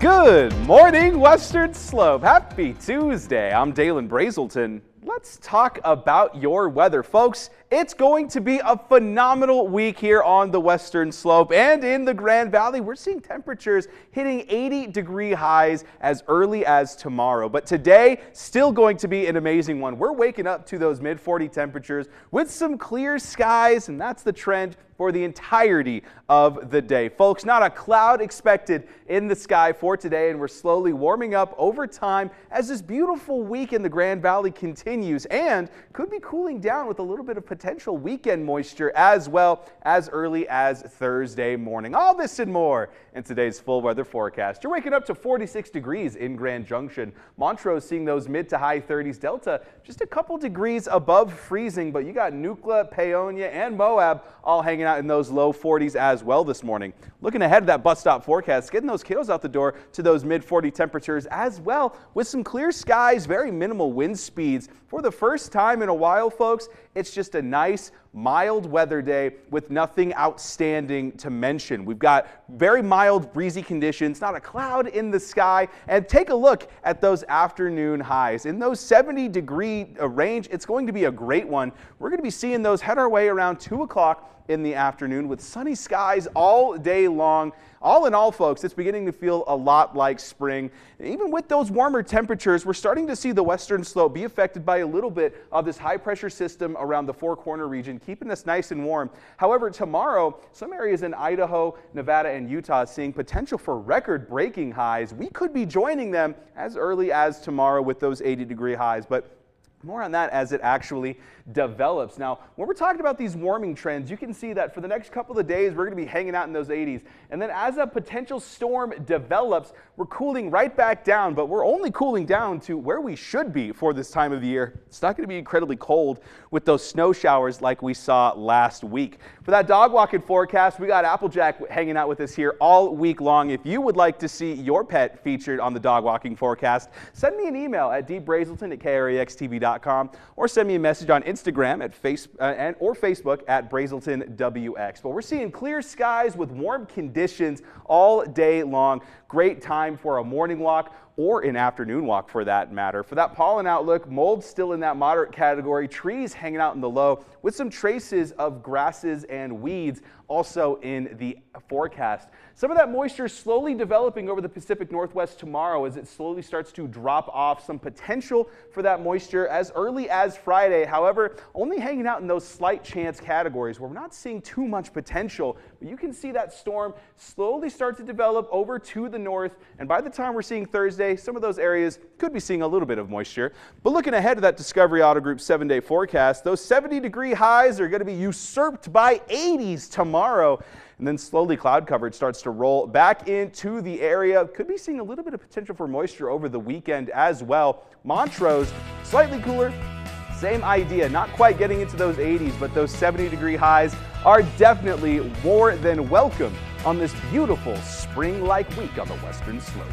Good morning, Western Slope. Happy Tuesday. I'm Dalen Brazelton. Let's talk about your weather, folks. It's going to be a phenomenal week here on the Western Slope and in the Grand Valley. We're seeing temperatures hitting 80-degree highs as early as tomorrow. But today, still going to be an amazing one. We're waking up to those mid-40 temperatures with some clear skies, and that's the trend for the entirety of the day. Folks, not a cloud expected in the sky for today, and we're slowly warming up over time as this beautiful week in the Grand Valley continues and could be cooling down with a little bit of potential weekend moisture as well as early as Thursday morning. All this and more in today's full weather forecast. You're waking up to 46 degrees in Grand Junction. Montrose seeing those mid to high 30s. Delta just a couple degrees above freezing, but you got Nucla, Paonia, and Moab all hanging out in those low 40s as well this morning. Looking ahead at that bus stop forecast, getting those kiddos out the door to those mid 40 temperatures as well with some clear skies, very minimal wind speeds. For the first time in a while, folks, it's just a nice mild weather day with nothing outstanding to mention. We've got very mild breezy conditions, not a cloud in the sky, and take a look at those afternoon highs. In those 70-degree range, it's going to be a great one. We're going to be seeing those head our way around 2 o'clock in the afternoon with sunny skies all day long. All in all, folks, it's beginning to feel a lot like spring. Even with those warmer temperatures, we're starting to see the Western Slope be affected by a little bit of this high pressure system around the Four Corner region, keeping us nice and warm. However, tomorrow, some areas in Idaho, Nevada, and Utah seeing potential for record-breaking highs. We could be joining them as early as tomorrow with those 80-degree highs, but more on that as it actually develops. Now, when we're talking about these warming trends, you can see that for the next couple of days, we're going to be hanging out in those 80s. And then as a potential storm develops, we're cooling right back down, but we're only cooling down to where we should be for this time of the year. It's not going to be incredibly cold with those snow showers like we saw last week. For that dog walking forecast, we got Applejack hanging out with us here all week long. If you would like to see your pet featured on the dog walking forecast, send me an email at dbrazelton@kraxtv.com or send me a message on Instagram at or Facebook at BrazeltonWX. But we're seeing clear skies with warm conditions all day long. Great time for a morning walk or an afternoon walk for that matter. For that pollen outlook, mold still in that moderate category, trees hanging out in the low with some traces of grasses and weeds also in the forecast. Some of that moisture slowly developing over the Pacific Northwest tomorrow as it slowly starts to drop off. Some potential for that moisture as early as Friday. However, only hanging out in those slight chance categories where we're not seeing too much potential. But you can see that storm slowly start to develop over to the north. And by the time we're seeing Thursday, some of those areas could be seeing a little bit of moisture. But looking ahead to that Discovery Auto Group 7-day forecast, those 70-degree highs are going to be usurped by 80s tomorrow. And then slowly cloud coverage starts to roll back into the area. Could be seeing a little bit of potential for moisture over the weekend as well. Montrose, slightly cooler, same idea. Not quite getting into those 80s, but those 70-degree highs are definitely more than welcome on this beautiful spring-like week on the Western Slope.